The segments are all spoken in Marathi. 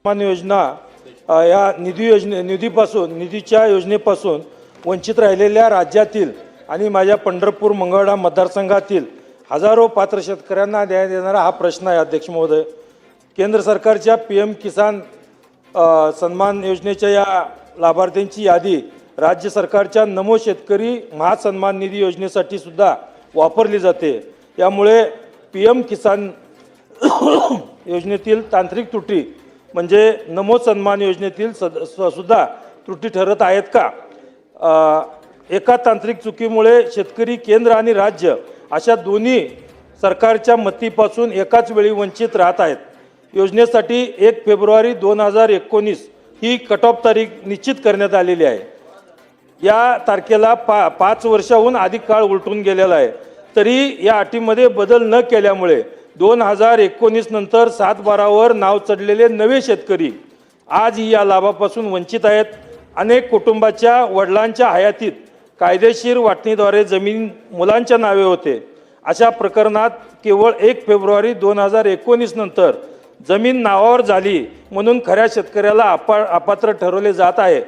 सन्मान योजना या निधीच्या योजनेपासून वंचित राहिलेल्या राज्यातील आणि माझ्या पंढरपूर मंगळवेढा मतदारसंघातील हजारो पात्र शेतकऱ्यांना न्याय देणारा हा प्रश्न आहे अध्यक्ष महोदय। केंद्र सरकारच्या PM किसान सन्मान योजनेच्या या लाभार्थ्यांची यादी राज्य सरकारच्या नमो शेतकरी महासन्मान निधी योजनेसाठी सुद्धा वापरली जाते। यामुळे PM किसान योजनेतील तांत्रिक त्रुटी म्हणजे नमो सन्मान योजनेतील सुद्धा त्रुटी ठरत आहेत का? एका तांत्रिक चुकीमुळे शेतकरी केंद्र आणि राज्य अशा दोन्ही सरकारच्या मतीपासून एकाच वेळी वंचित राहत आहेत। योजनेसाठी 1 फेब्रुवारी 2019 ही कट ऑफ तारीख निश्चित करण्यात आलेली आहे। या तारखेला 5 वर्षाहून अधिक काळ उलटून गेलेला आहे, तरी या अटीमध्ये बदल न केल्यामुळे 2019 नंतर 7/12 नाव चढलेले नवे शेतकरी आज या लाभापासून वंचित आहेत। अनेक कुटुंबाच्या वडिलांच्या हयातीत कायदेशीर वाटणीद्वारे जमीन मुलांच्या नावे होते। अशा प्रकरणात केवळ 1 फेब्रुवारी 2019 नंतर जमीन नावावर झाली म्हणून खऱ्या शेतकऱ्याला अपात्र ठरवले जात आहे।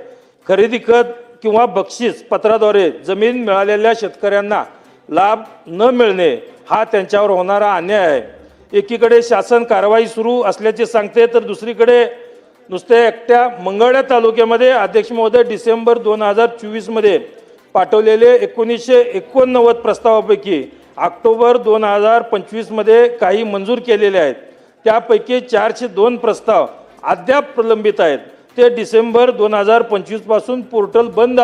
खरेदी खत किंवा बक्षीस पत्राद्वारे जमीन मिळालेल्या शेतकऱ्यांना लाभ न मिळणे हा त्यांच्यावर होणारा अन्याय आहे। एकीकडे शासन कारवाई सुरू असल्याचे सांगते, तर दुसरीकडे नुसते एकट्या मंगळवेढा तालुक्यामध्ये अध्यक्ष महोदय डिसेंबर 2024 मध्ये पाठवलेले 1989 प्रस्तावापैकी ऑक्टोबर 2025 मध्ये काही मंजूर केलेले आहेत। त्यापैकी 402 प्रस्ताव अद्याप प्रलंबित आहेत। ते डिसेंबर 2025 पासून पोर्टल बंद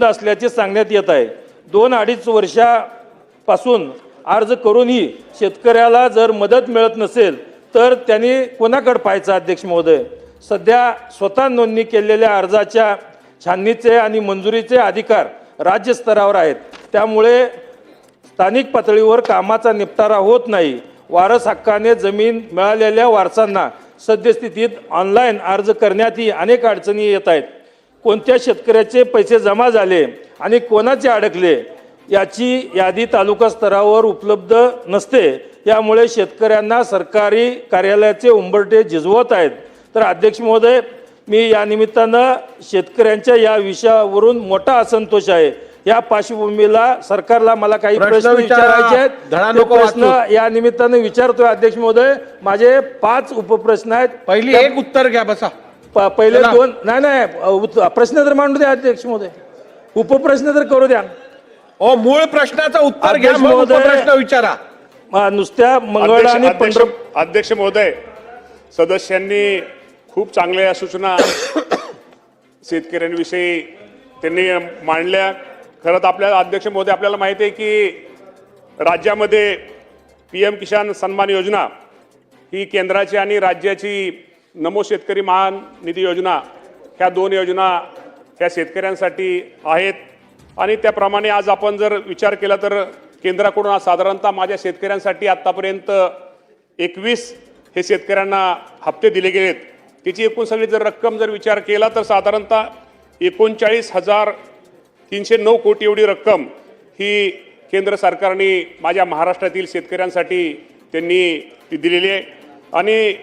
असल्याचे सांगण्यात येत आहे। 2-2.5 वर्षापासून अर्ज करूनही शेतकऱ्याला जर मदत मिळत नसेल तर त्यांनी कोणाकडे पाहायचं अध्यक्ष महोदय? सध्या स्वतः नोंदणी केलेल्या अर्जाच्या छाननीचे आणि मंजुरीचे अधिकार राज्य स्तरावर आहेत। त्यामुळे स्थानिक पातळीवर कामाचा निपटारा होत नाही। वारस हक्काने जमीन मिळालेल्या वारसांना सद्यस्थितीत ऑनलाईन अर्ज करण्यातही अनेक अडचणी येत आहेत। कोणत्या शेतकऱ्याचे पैसे जमा झाले आणि कोणाचे अडकले याची यादी तालुका स्तरावर उपलब्ध नसते। यामुळे शेतकऱ्यांना सरकारी कार्यालयाचे उंबरठे झिजवत आहेत। तर अध्यक्ष महोदय, मी या निमित्तानं शेतकऱ्यांच्या या विषयावरून मोठा असंतोष आहे। या पार्श्वभूमीला सरकारला मला काही प्रश्न विचारायचे आहेत। प्रश्न या निमित्तानं विचारतोय अध्यक्ष महोदय। माझे 5 उपप्रश्न आहेत। पहिली एक उत्तर घ्या, बसा। पहिले 2 नाही प्रश्न तर मांडू द्या अध्यक्ष महोदय, उपप्रश्न तर करू द्या। मूळ प्रश्नाचं उत्तर घ्या, मग उपप्रश्न विचारा। नुसत्या मंगळवेढा आणि पंढरपूर अध्यक्ष महोदय, सदस्यांनी खूप चांगल्या सूचना शेतकऱ्यांविषयी त्यांनी मांडल्या। खरं तर आपल्याला अध्यक्ष महोदय आपल्याला माहिती आहे की राज्यामध्ये PM किसान सन्मान योजना ही केंद्राची आणि राज्याची नमो शेतकरी महान निधी योजना ह्या 2 योजना ह्या शेतकऱ्यांसाठी आहेत। आणि त्याप्रमाणे आज आपण जर विचार केला तर केंद्राकडून साधारणतः माझ्या शेतकऱ्यांसाठी आतापर्यंत 21 हे शेतकऱ्यांना हप्ते दिले गेलेत। त्याची एकूण सगळी जर रक्कम जर विचार केला तर साधारणतः 39,309 कोटी एवढी रक्कम ही केंद्र सरकारने माझ्या महाराष्ट्रातील शेतकऱ्यांसाठी त्यांनी ती दिलेली आहे। आणि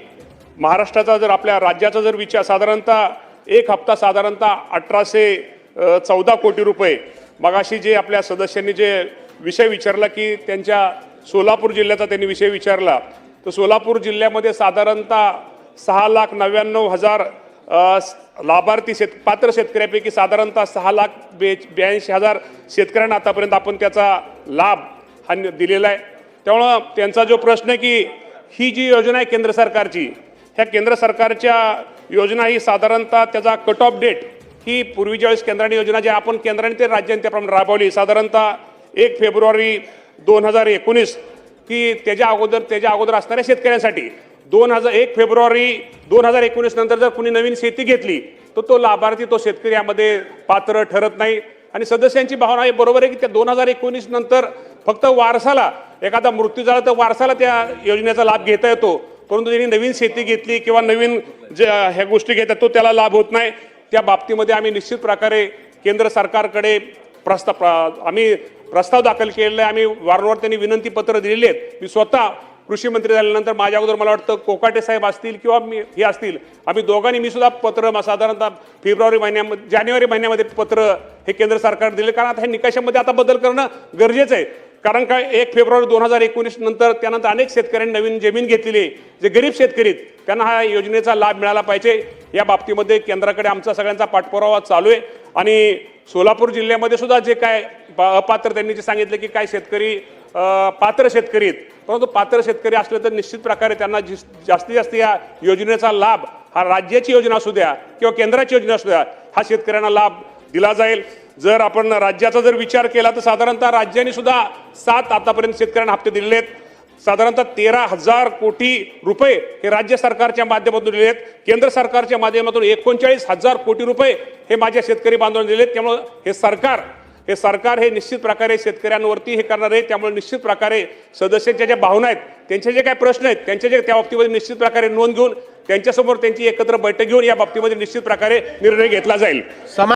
महाराष्ट्राचा जर आपल्या राज्याचा जर विचार साधारणतः एक हप्ता साधारणतः 1814 कोटी रुपये। मगाशी जे आपल्या सदस्यांनी जे विषय विचारला की त्यांच्या सोलापूर जिल्ह्याचा त्यांनी विषय विचारला, तर सोलापूर जिल्ह्यामध्ये साधारणतः 6,99,000 लाभार्थी पात्र शेतकऱ्यापैकी साधारणतः 6,82,000 शेतकऱ्यांना आतापर्यंत आपण त्याचा लाभ हा दिलेला आहे। त्यामुळं त्यांचा जो प्रश्न आहे की ही जी योजना आहे केंद्र सरकारची, ह्या केंद्र सरकारच्या योजना ही साधारणतः त्याचा कट ऑफ डेट ही पूर्वीच्या वेळेस केंद्राने योजना जी आपण केंद्राने ते राज्याने त्याप्रमाणे राबवली साधारणतः 1 फेब्रुवारी 2019 की त्याच्या अगोदर असणाऱ्या शेतकऱ्यांसाठी 1 फेब्रुवारी 2019 नंतर जर कुणी नवीन शेती घेतली तर तो लाभार्थी तो शेतकरी यामध्ये पात्र ठरत नाही। आणि सदस्यांची भावना आहे बरोबर आहे की त्या 2019 नंतर फक्त वारसाला एखादा मृत्यू झाला तर वारसाला त्या योजनेचा लाभ घेता येतो, परंतु ज्यांनी नवीन शेती घेतली किंवा नवीन ह्या गोष्टी घेतात तो त्याला लाभ होत नाही। त्या बाबतीमध्ये आम्ही निश्चित प्रकारे केंद्र सरकारकडे प्रस्ताव दाखल केलेला आहे। आम्ही वारंवार त्यांनी विनंती पत्र दिलेली आहेत। मी स्वतः कृषी मंत्री झाल्यानंतर माझ्या अगोदर मला वाटतं कोकाटे साहेब असतील किंवा मी हे असतील, आम्ही दोघांनी मी सुद्धा पत्र साधारणतः फेब्रुवारी महिन्यामध्ये जानेवारी महिन्यामध्ये पत्र हे केंद्र सरकार दिले, कारण आता हे निकषामध्ये आता बदल करणं गरजेचं आहे. कारण काय 1 फेब्रुवारी 2019 नंतर त्यानंतर अनेक शेतकऱ्यांनी नवीन जमीन घेतलेली आहे, जे गरीब शेतकरी आहेत त्यांना हा योजनेचा लाभ मिळाला पाहिजे. या बाबतीमध्ये केंद्राकडे आमचा सगळ्यांचा पाठपुरावा चालू आहे. आणि सोलापूर जिल्ह्यामध्ये सुद्धा जे काय अपात्र त्यांनी जे सांगितलं की काय शेतकरी पात्र शेतकरी आहेत, परंतु पात्र शेतकरी असले तर निश्चित प्रकारे त्यांना जास्तीत जास्त या योजनेचा लाभ हा राज्याची योजना असू द्या किंवा केंद्राची योजना असू द्या हा शेतकऱ्यांना लाभ दिला जाईल. जर आपण राज्याचा जर विचार केला तर साधारणतः राज्याने सुद्धा 7 आतापर्यंत शेतकऱ्यांना हप्ते दिलेले आहेत. साधारणतः 13,000 कोटी रुपये हे राज्य सरकारच्या माध्यमातून दिलेले आहेत. केंद्र सरकारच्या माध्यमातून 39,000 कोटी रुपये हे माझ्या शेतकरी बांधवांना दिलेत. त्यामुळे हे सरकार हे निश्चित प्रकारे शेतकऱ्यांवरती हे करणार आहे. त्यामुळे निश्चित प्रकारे सदस्यांच्या ज्या भावना आहेत, त्यांचे जे काही प्रश्न आहेत, त्यांचे जे त्या बाबतीमध्ये निश्चित प्रकारे नोंद घेऊन त्यांच्यासमोर त्यांची एकत्र बैठक घेऊन या बाबतीमध्ये निश्चित प्रकारे निर्णय घेतला जाईल.